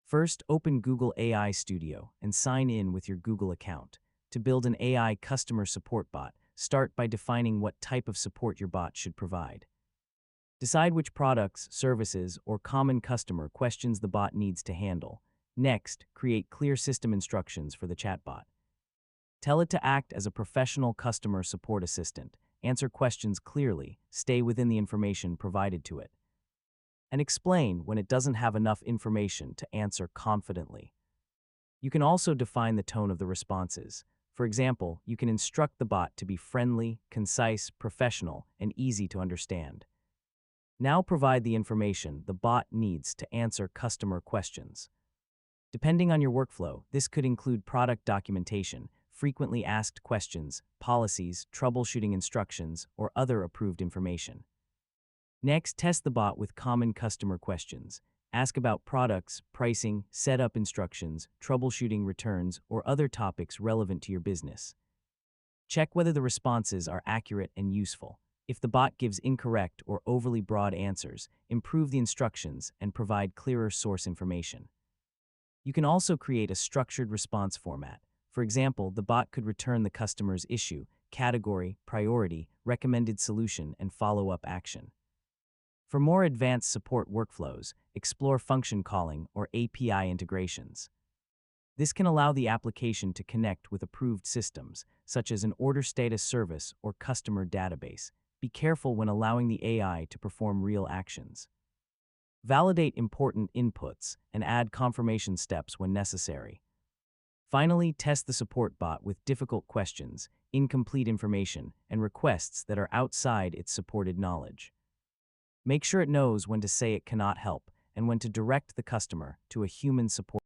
First, open Google AI Studio and sign in with your Google account. To build an AI customer support bot, start by defining what type of support your bot should provide. Decide which products, services, or common customer questions the bot needs to handle. Next, create clear system instructions for the chatbot. Tell it to act as a professional customer support assistant, answer questions clearly, stay within the information provided to it, and explain when it doesn't have enough information to answer confidently. You can also define the tone of the responses. For example, you can instruct the bot to be friendly, concise, professional, and easy to understand. Now provide the information the bot needs to answer customer questions. Depending on your workflow, this could include product documentation, frequently asked questions, policies, troubleshooting instructions, or other approved information. Next, test the bot with common customer questions. Ask about products, pricing, setup instructions, troubleshooting returns, or other topics relevant to your business. Check whether the responses are accurate and useful. If the bot gives incorrect or overly broad answers, improve the instructions and provide clearer source information. You can also create a structured response format. For example, the bot could return the customer's issue, category, priority, recommended solution, and follow-up action. For more advanced support workflows, explore function calling or API integrations. This can allow the application to connect with approved systems, such as an order status service or customer database. Be careful when allowing the AI to perform real actions. Validate important inputs and add confirmation steps when necessary. Finally, test the support bot with difficult questions, incomplete information, and requests that are outside its supported knowledge. Make sure it knows when to say it cannot help and when to direct the customer to a human support